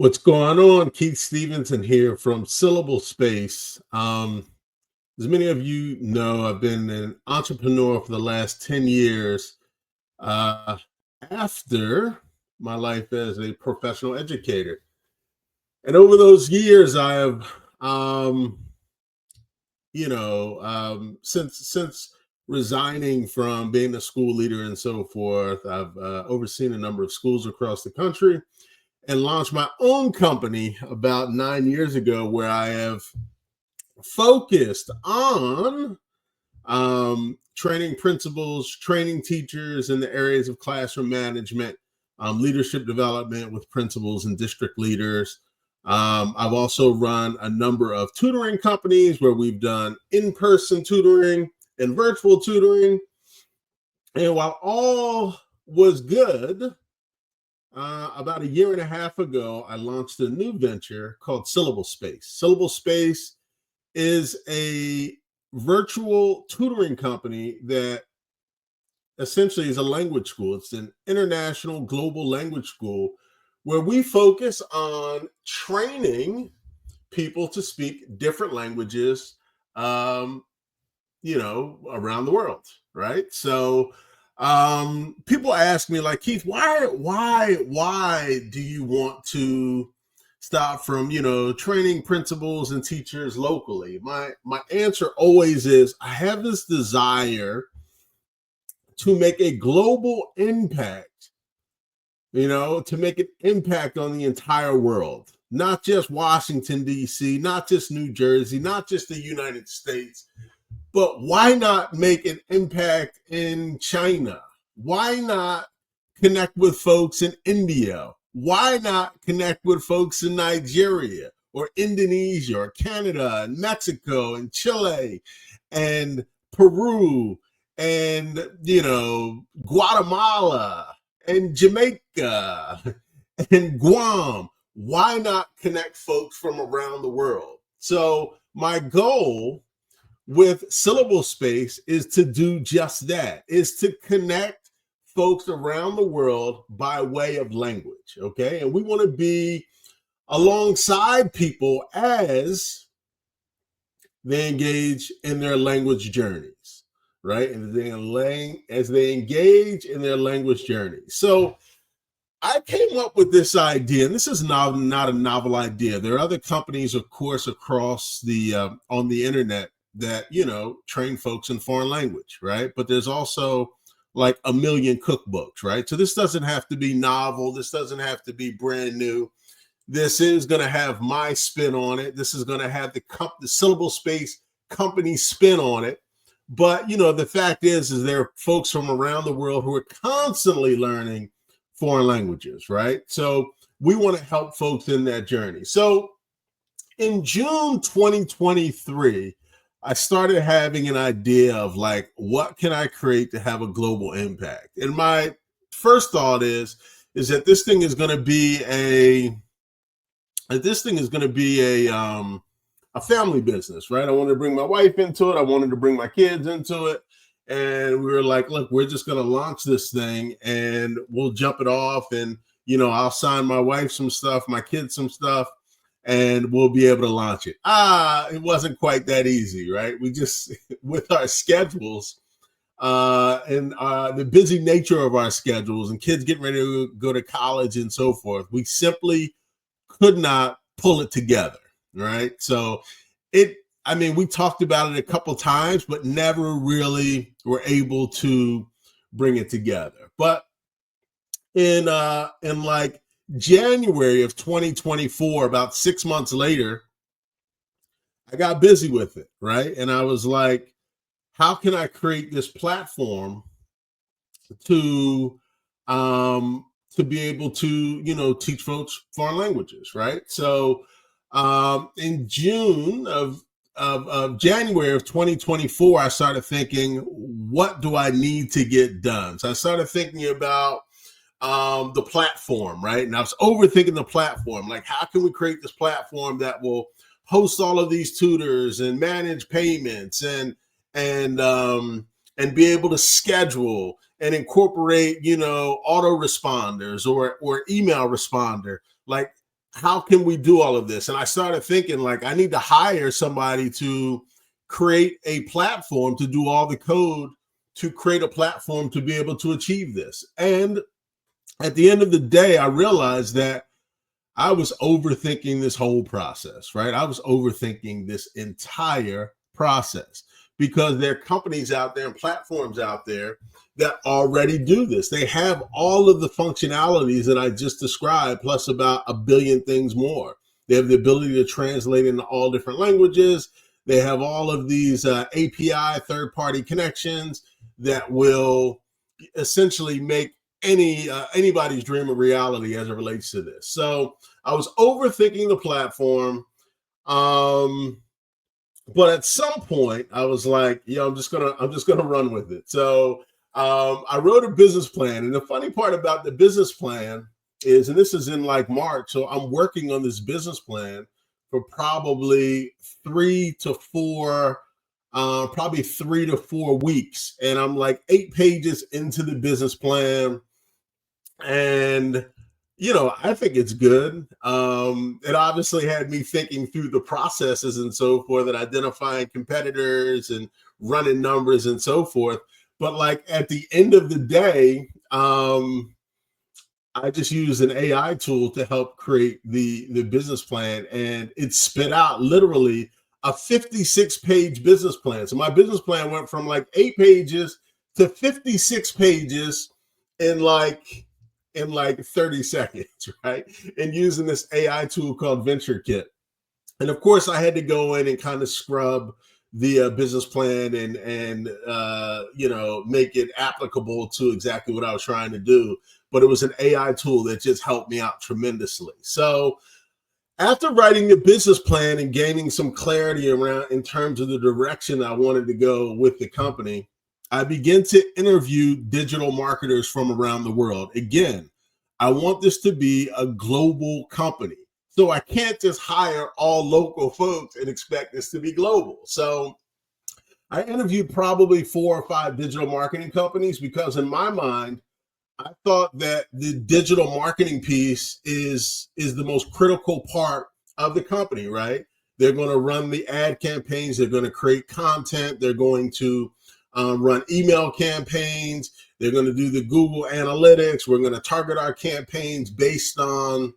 What's going on? Keith Stephenson here from Syllable Space. As many of you know, I've been an entrepreneur for the last 10 years uh, after my life as a professional educator. And over those years, I have, um, since resigning from being a school leader and so forth, I've overseen a number of schools across the country and launched my own company about 9 years ago, where I have focused on training principals, training teachers in the areas of classroom management, leadership development with principals and district leaders. I've also run a number of tutoring companies where we've done in-person tutoring and virtual tutoring. And while all was good, about a year and a half ago, I launched a new venture called Syllable Space. Syllable Space is a virtual tutoring company that essentially is a language school. It's an international global language school where we focus on training people to speak different languages, around the world, right? So people ask me, like, Keith, why do you want to stop from training principals and teachers locally? My answer always is, I have this desire to make a global impact, to make an impact on the entire world, not just Washington, D.C., not just New Jersey, not just the United States. But why not make an impact in China? Why not connect with folks in India? Why not connect with folks in Nigeria or Indonesia or Canada and Mexico and Chile and Peru and, Guatemala and Jamaica and Guam? Why not connect folks from around the world? So my goal with Syllable Space is to do just that, is to connect folks around the world by way of language, okay? And we want to be alongside people as they engage in their language journeys, right? And as they engage in their language journey. So I came up with this idea, and this is not a novel idea. There are other companies, of course, across the on the internet that train folks in foreign language, right? But there's also like a million cookbooks, right? So this doesn't have to be novel. This doesn't have to be brand new. This is going to have my spin on it. This is going to have the Syllable Space company spin on it. But the fact is there are folks from around the world who are constantly learning foreign languages, right? So we want to help folks in that journey. So in June 2023, I started having an idea of, like, what can I create to have a global impact? And my first thought is that this thing is going to be a family business, right? I wanted to bring my wife into it. I wanted to bring my kids into it. And we were like, look, we're just going to launch this thing and we'll jump it off. And, I'll sign my wife some stuff, my kids some stuff, and we'll be able to launch it. It wasn't quite that easy, right? We just, with our schedules and the busy nature of our schedules and kids getting ready to go to college and so forth, we simply could not pull it together, right? So we talked about it a couple times, but never really were able to bring it together. But in like January of 2024, about 6 months later, I got busy with it, right? And I was like, how can I create this platform to be able to, teach folks foreign languages, right? So in June of January of 2024, I started thinking, what do I need to get done? So I started thinking about the platform, right? And I was overthinking the platform. Like, how can we create this platform that will host all of these tutors and manage payments and be able to schedule and incorporate, autoresponders or email responder? Like, how can we do all of this? And I started thinking, like, I need to hire somebody to create a platform to do all the code, to create a platform to be able to achieve this. And at the end of the day, I realized that I was overthinking this whole process, right? I was overthinking this entire process because there are companies out there and platforms out there that already do this. They have all of the functionalities that I just described, plus about a billion things more. They have the ability to translate into all different languages. They have all of these API third-party connections that will essentially make anybody's dream a reality as it relates to this. So I was overthinking the platform. But at some point I was like, I'm just gonna run with it. So I wrote a business plan. And the funny part about the business plan is, and this is in like March, so I'm working on this business plan for probably 3 to 4 weeks. And I'm like 8 pages into the business plan. And I think it's good. It obviously had me thinking through the processes and so forth, and identifying competitors and running numbers and so forth. But like at the end of the day, I just used an AI tool to help create the business plan, and it spit out literally a 56-page business plan. So my business plan went from like 8 pages to 56 pages in like 30 seconds, right? And using this AI tool called VentureKit. And of course, I had to go in and kind of scrub the business plan and make it applicable to exactly what I was trying to do. But it was an AI tool that just helped me out tremendously. So after writing the business plan and gaining some clarity around in terms of the direction I wanted to go with the company, I began to interview digital marketers from around the world. Again, I want this to be a global company. So I can't just hire all local folks and expect this to be global. So I interviewed probably 4 or 5 digital marketing companies because in my mind, I thought that the digital marketing piece is the most critical part of the company, right? They're going to run the ad campaigns. They're going to create content. They're going to run email campaigns. They're going to do the Google Analytics. We're going to target our campaigns based on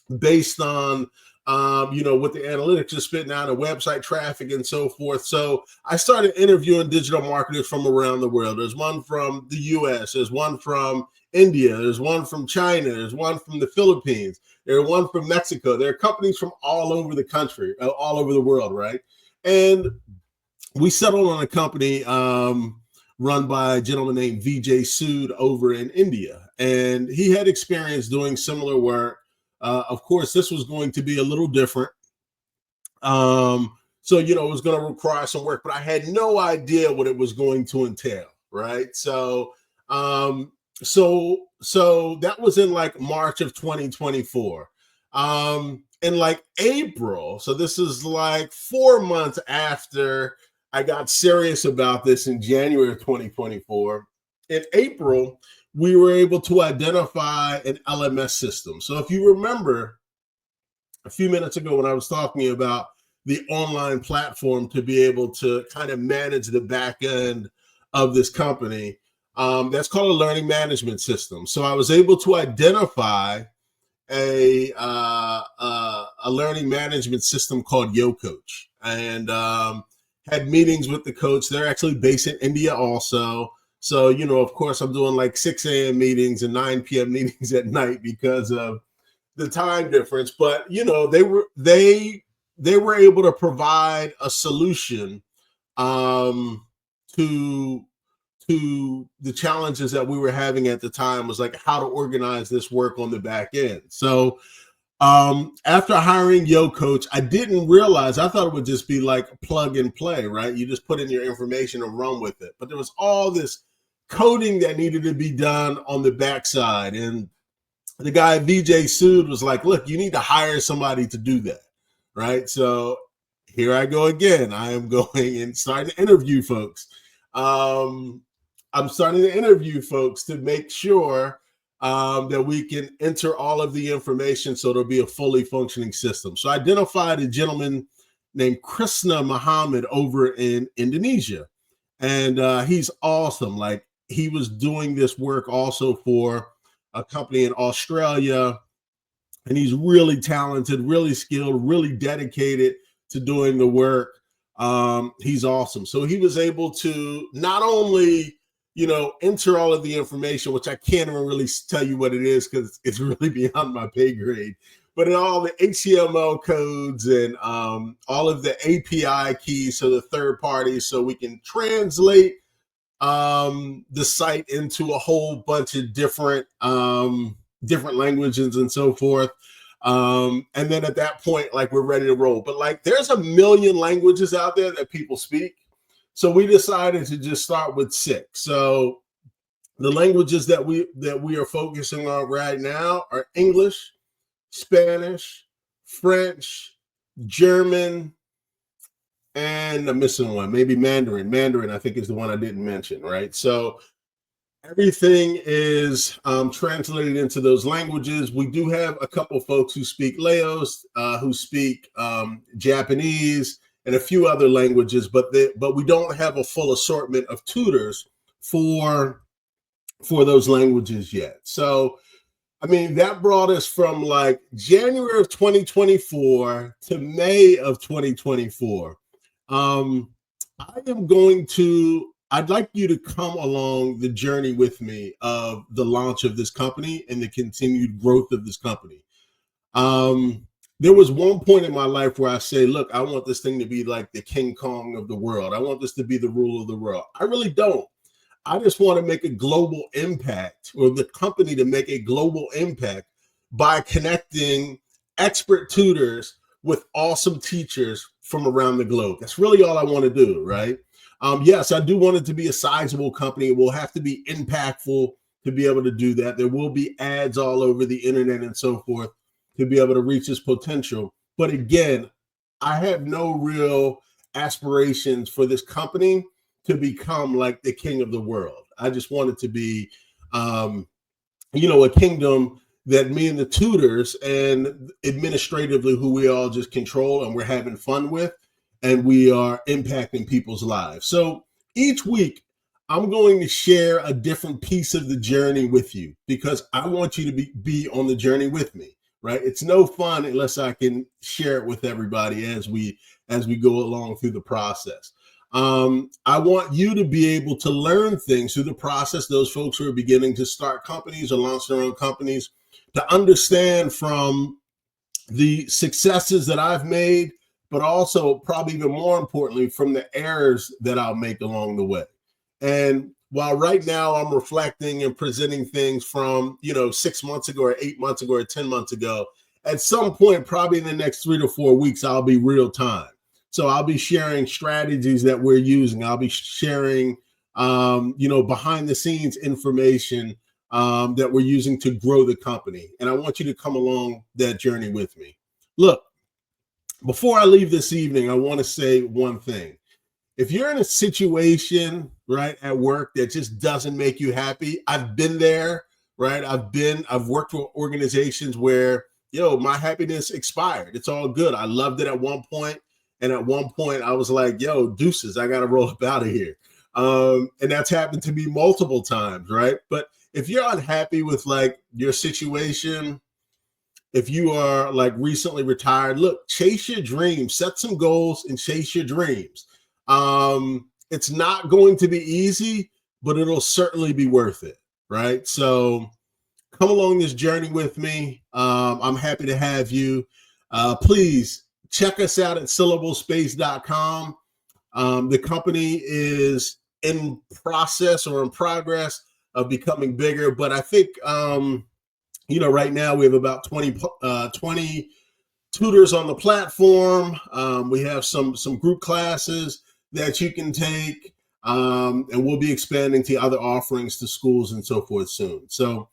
what the analytics are spitting out, and website traffic and so forth. So I started interviewing digital marketers from around the world. There's one from the US, there's one from India, there's one from China, there's one from the Philippines, there's one from Mexico. There are companies from all over the country, all over the world, right? And we settled on a company run by a gentleman named Vijay Sood over in India. And he had experience doing similar work. Of course, this was going to be a little different. So, it was going to require some work, but I had no idea what it was going to entail, right? So that was in like March of 2024. In like April, so this is like 4 months after I got serious about this in January of 2024. In April, we were able to identify an LMS system. So if you remember a few minutes ago when I was talking about the online platform to be able to kind of manage the back end of this company, that's called a learning management system. So I was able to identify a learning management system called YoCoach, and had meetings with the coach. They're actually based in India also. So, of course, I'm doing like 6 a.m. meetings and 9 p.m. meetings at night because of the time difference. But, they were able to provide a solution to the challenges that we were having at the time, was like how to organize this work on the back end. So after hiring YoCoach, I didn't realize, I thought it would just be like plug and play, right? You just put in your information and run with it. But there was all this coding that needed to be done on the backside. And the guy, Vijay Sood, was like, look, you need to hire somebody to do that, right? So here I go again. I am going and starting to interview folks. I'm starting to interview folks to make sure that we can enter all of the information so it'll be a fully functioning system. So I identified a gentleman named Krishna Muhammad over in Indonesia. And he's awesome. Like, he was doing this work also for a company in Australia. And he's really talented, really skilled, really dedicated to doing the work. He's awesome. So he was able to not only, enter all of the information, which I can't even really tell you what it is because it's really beyond my pay grade, but in all the HTML codes and all of the API keys, so the third parties, so we can translate the site into a whole bunch of different languages and so forth. And then at that point, like, we're ready to roll. But like, there's a million languages out there that people speak. So we decided to just start with 6. So the languages that we are focusing on right now are English, Spanish, French, German, and I'm missing one, maybe Mandarin. Mandarin, I think, is the one I didn't mention, right? So everything is translated into those languages. We do have a couple folks who speak Laos, who speak Japanese, and a few other languages, but we don't have a full assortment of tutors for those languages yet. So, I mean, that brought us from like January of 2024 to May of 2024. I'd like you to come along the journey with me of the launch of this company and the continued growth of this company. There was one point in my life where I say, look, I want this thing to be like the King Kong of the world. I want this to be the rule of the world. I really don't. I just want to make a global impact, or the company to make a global impact by connecting expert tutors with awesome teachers from around the globe. That's really all I want to do, right? Yes, I do want it to be a sizable company. It will have to be impactful to be able to do that. There will be ads all over the internet and so forth to be able to reach its potential. But again, I have no real aspirations for this company to become like the king of the world. I just want it to be, a kingdom that me and the tutors and administratively who we all just control and we're having fun with, and we are impacting people's lives. So each week, I'm going to share a different piece of the journey with you because I want you to be on the journey with me, right? It's no fun unless I can share it with everybody as we go along through the process. I want you to be able to learn things through the process. Those folks who are beginning to start companies or launch their own companies, to understand from the successes that I've made, but also probably even more importantly from the errors that I'll make along the way. And while right now I'm reflecting and presenting things from, 6 months ago or 8 months ago or 10 months ago, at some point, probably in the next 3 to 4 weeks, I'll be real time. So I'll be sharing strategies that we're using. I'll be sharing, behind the scenes information that we're using to grow the company. And I want you to come along that journey with me. Look, before I leave this evening, I want to say one thing. If you're in a situation, right, at work that just doesn't make you happy, I've been there, right? I've worked with organizations where, my happiness expired. It's all good. I loved it at one point. And at one point I was like, deuces, I got to roll up out of here. And that's happened to me multiple times, right? But if you're unhappy with like your situation, if you are like recently retired, look, chase your dreams, set some goals and chase your dreams. It's not going to be easy, but it'll certainly be worth it, right? So come along this journey with me. I'm happy to have you. Please check us out at syllablespace.com. The company is in process or in progress of becoming bigger, but I think, right now we have about 20 tutors on the platform. We have some group classes that you can take, and we'll be expanding to other offerings to schools and so forth soon. So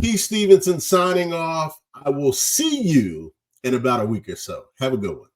Keith Stephenson signing off. I will see you in about a week or so. Have a good one.